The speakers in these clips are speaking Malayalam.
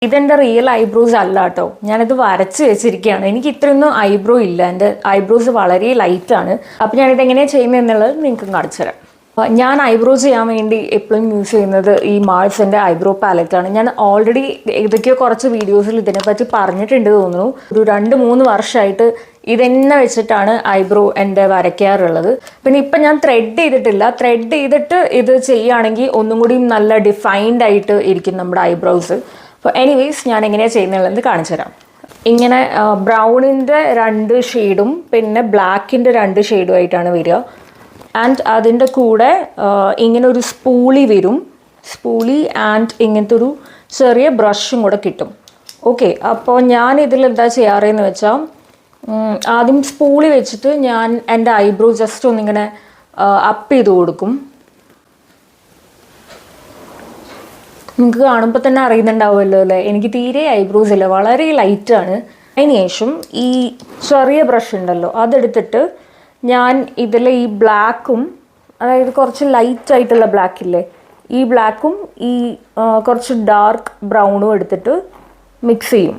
ഇതെൻ്റെ റിയൽ ഐബ്രോസ് അല്ല കേട്ടോ, ഞാനിത് വരച്ച് വെച്ചിരിക്കുകയാണ്. എനിക്ക് ഇത്രയൊന്നും ഐബ്രോ ഇല്ല, എൻ്റെ ഐബ്രോസ് വളരെ ലൈറ്റാണ്. അപ്പോൾ ഞാനിത് എങ്ങനെയാണ് ചെയ്യുന്നത് എന്നുള്ളത് നിങ്ങൾക്ക് കാണിച്ചു തരാം. ഞാൻ ഐബ്രോ ചെയ്യാൻ വേണ്ടി എപ്പോഴും യൂസ് ചെയ്യുന്നത് ഈ മാൾസിൻ്റെ ഐബ്രോ പാലറ്റാണ്. ഞാൻ ഓൾറെഡി ഏതൊക്കെയോ കുറച്ച് വീഡിയോസിൽ ഇതിനെപ്പറ്റി പറഞ്ഞിട്ടുണ്ട് തോന്നുന്നു. ഒരു 2-3 വർഷമായിട്ട് ഇതെന്നെ വെച്ചിട്ടാണ് ഐബ്രോ എൻ്റെ വരയ്ക്കാറുള്ളത്. പിന്നെ ഇപ്പം ഞാൻ ത്രെഡ് ചെയ്തിട്ടില്ല. ത്രെഡ് ചെയ്തിട്ട് ഇത് ചെയ്യുകയാണെങ്കിൽ ഒന്നും കൂടി നല്ല ഡിഫൈൻഡ് ആയിട്ട് ഇരിക്കും നമ്മുടെ ഐബ്രോസ്. അപ്പോൾ എനിവേയ്സ് ഞാൻ എങ്ങനെയാണ് ചെയ്യുന്നതെന്ന് കാണിച്ചു തരാം. ഇങ്ങനെ ബ്രൗണിൻ്റെ 2 ഷെയ്ഡും പിന്നെ ബ്ലാക്കിൻ്റെ 2 ഷെയ്ഡും ആയിട്ടാണ് വരിക. ആൻഡ് അതിൻ്റെ കൂടെ ഇങ്ങനെ ഒരു സ്പൂളി വരും, സ്പൂളി ആൻഡ് ഇങ്ങനത്തെ ഒരു ചെറിയ ബ്രഷും കൂടെ കിട്ടും. ഓക്കെ, അപ്പോൾ ഞാൻ ഇതിൽ എന്താ ചെയ്യാറെന്ന് വെച്ചാൽ ആദ്യം സ്പൂളി വെച്ചിട്ട് ഞാൻ എൻ്റെ ഐബ്രോ ജസ്റ്റ് ഒന്നിങ്ങനെ അപ്പ് ചെയ്ത് കൊടുക്കും. നിങ്ങൾക്ക് കാണുമ്പോൾ തന്നെ അറിയുന്നുണ്ടാവുമല്ലോ അല്ലേ, എനിക്ക് തീരെ ഐബ്രോസ് ഇല്ല, വളരെ ലൈറ്റാണ്. അതിന് ശേഷം ഈ ചെറിയ ബ്രഷ് ഉണ്ടല്ലോ അതെടുത്തിട്ട് ഞാൻ ഇതിൽ ഈ ബ്ലാക്കും, അതായത് കുറച്ച് ലൈറ്റായിട്ടുള്ള ബ്ലാക്കില്ലേ, ഈ ബ്ലാക്കും ഈ കുറച്ച് ഡാർക്ക് ബ്രൗണും എടുത്തിട്ട് മിക്സ് ചെയ്യും.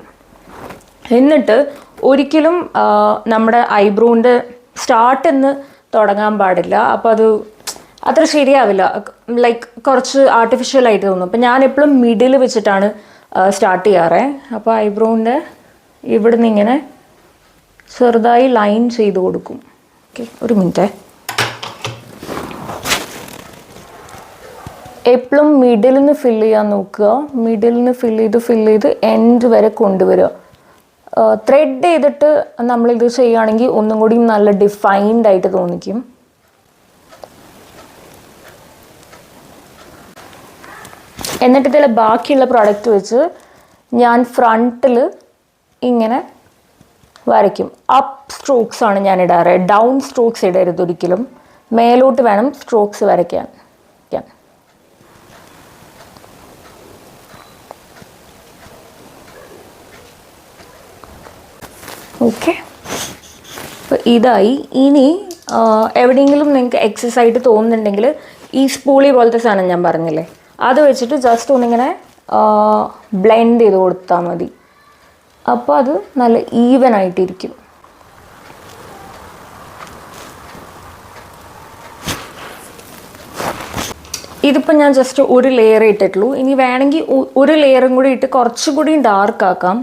എന്നിട്ട് ഒരിക്കലും നമ്മുടെ ഐബ്രോൻ്റെ സ്റ്റാർട്ടെന്ന് തുടങ്ങാൻ പാടില്ല. അപ്പോൾ അത് അത്ര ശരിയാവില്ല, ലൈക്ക് കുറച്ച് ആർട്ടിഫിഷ്യലായിട്ട് തോന്നും. അപ്പോൾ ഞാൻ എപ്പോഴും മിഡിൽ വെച്ചിട്ടാണ് സ്റ്റാർട്ട് ചെയ്യാറേ. അപ്പോൾ ഐബ്രോൻ്റെ ഇവിടുന്ന് ഇങ്ങനെ ചെറുതായി ലൈൻ ചെയ്ത് കൊടുക്കും. ഓക്കെ, ഒരു മിനിറ്റ്. എപ്പോഴും മിഡിൽ നിന്ന് ഫില്ല് ചെയ്യാൻ നോക്കുക. മിഡിൽ നിന്ന് ഫില്ല് ചെയ്ത് എൻഡ് വരെ കൊണ്ടുവരിക. ത്രെഡ് ചെയ്തിട്ട് നമ്മളിത് ചെയ്യുകയാണെങ്കിൽ ഒന്നും കൂടി നല്ല ഡിഫൈൻഡ് ആയിട്ട് തോന്നിക്കും. എന്നിട്ട് ഇതിൽ ബാക്കിയുള്ള പ്രോഡക്റ്റ് വെച്ച് ഞാൻ ഫ്രണ്ടിൽ ഇങ്ങനെ വരയ്ക്കും. അപ്പ് സ്ട്രോക്സ് ആണ് ഞാൻ ഇടാറ്, ഡൗൺ സ്ട്രോക്സ് ഇടരുത് ഒരിക്കലും. മേലോട്ട് വേണം സ്ട്രോക്സ് വരയ്ക്കാൻ. ഓക്കെ, അപ്പോൾ ഇതായി. ഇനി എവിടെയെങ്കിലും നിങ്ങൾക്ക് എക്സസ് ആയിട്ട് തോന്നുന്നുണ്ടെങ്കിൽ ഈ സ്പൂളി പോലത്തെ സാധനം ഞാൻ പറഞ്ഞില്ലേ, അത് വെച്ചിട്ട് ജസ്റ്റ് ഒന്നിങ്ങനെ ബ്ലെൻഡ് ചെയ്ത് കൊടുത്താൽ മതി. അപ്പോൾ അത് നല്ല ഈവൻ ആയിട്ടിരിക്കും. ഇതിപ്പോൾ ഞാൻ ജസ്റ്റ് ഒരു ലെയർ ഇട്ടിട്ടുള്ളൂ. ഇനി വേണമെങ്കിൽ ഒരു ലെയറും കൂടി ഇട്ട് കുറച്ചുകൂടി ഡാർക്ക് ആക്കാം.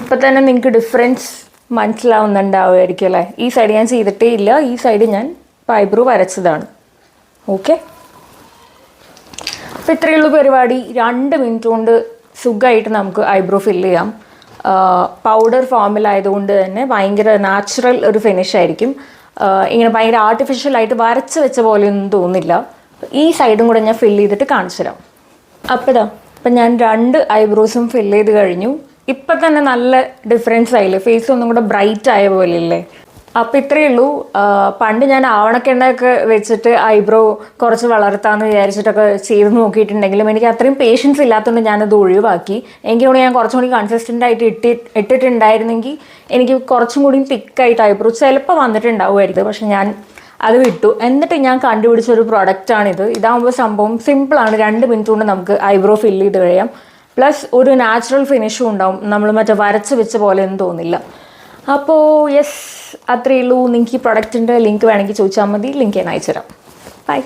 ഇപ്പം തന്നെ നിങ്ങൾക്ക് ഡിഫറൻസ് മനസ്സിലാവുന്നുണ്ടാവുമായിരിക്കും അല്ലേ. ഈ സൈഡ് ഞാൻ ചെയ്തിട്ടേ ഇല്ല, ഈ സൈഡ് ഞാൻ ഐബ്രോ വരച്ചതാണ്. ഓക്കെ, അപ്പോൾ ഇത്രയേ ഉള്ളൂ പരിപാടി. 2 മിനിറ്റ് കൊണ്ട് സുഖമായിട്ട് നമുക്ക് ഐബ്രോ ഫില്ല് ചെയ്യാം. പൗഡർ ഫോമിലായതുകൊണ്ട് തന്നെ ഭയങ്കര നാച്ചുറൽ ഒരു ഫിനിഷ് ആയിരിക്കും. ഇങ്ങനെ ഭയങ്കര ആർട്ടിഫിഷ്യലായിട്ട് വരച്ച് വെച്ച പോലെയൊന്നും തോന്നില്ല. ഈ സൈഡും കൂടെ ഞാൻ ഫില്ല് ചെയ്തിട്ട് കാണിച്ചു തരാം. അപ്പം ഞാൻ 2 ഐബ്രോസും ഫില്ല് ചെയ്ത് കഴിഞ്ഞു. ഇപ്പം തന്നെ നല്ല ഡിഫറൻസ് ആയില്ലേ, ഫേസ് ഒന്നും കൂടെ ബ്രൈറ്റ് ആയ പോലെ ഇല്ലേ. അപ്പോൾ ഇത്രയേ ഉള്ളൂ. പണ്ട് ഞാൻ ആവണക്കെണ്ണയൊക്കെ വെച്ചിട്ട് ഐബ്രോ കുറച്ച് വളർത്താമെന്ന് വിചാരിച്ചിട്ടൊക്കെ ചെയ്ത് നോക്കിയിട്ടുണ്ടെങ്കിലും എനിക്ക് അത്രയും പേഷ്യൻസ് ഇല്ലാത്തതുകൊണ്ട് ഞാനത് ഒഴിവാക്കി. എങ്കിലും ഞാൻ കുറച്ചും കൂടി കൺസിസ്റ്റൻ്റ് ആയിട്ട് ഇട്ടിട്ടുണ്ടായിരുന്നെങ്കിൽ എനിക്ക് കുറച്ചും കൂടി തിക്കായിട്ട് ഐബ്രോ ചിലപ്പോൾ വന്നിട്ടുണ്ടാവുമായിരുന്നു. പക്ഷെ ഞാൻ അത് വിട്ടു. എന്നിട്ട് ഞാൻ കണ്ടുപിടിച്ചൊരു പ്രൊഡക്റ്റാണിത്. ഇതാകുമ്പോൾ സംഭവം സിമ്പിളാണ്. 2 മിനിറ്റ് കൊണ്ട് നമുക്ക് ഐബ്രോ ഫില്ല് ചെയ്ത് കഴിയാം. പ്ലസ് ഒരു നാച്ചുറൽ ഫിനിഷും ഉണ്ടാവും, നമ്മൾ മറ്റേ വരച്ച് വെച്ച പോലെയൊന്നും തോന്നില്ല. അപ്പോൾ യെസ്, അത്രയേ ഉള്ളൂ. നിങ്ങൾക്ക് ഈ പ്രൊഡക്റ്റിൻ്റെ ലിങ്ക് വേണമെങ്കിൽ ചോദിച്ചാൽ മതി, ലിങ്ക് ഞാൻ അയച്ചുതരാം. ബൈ.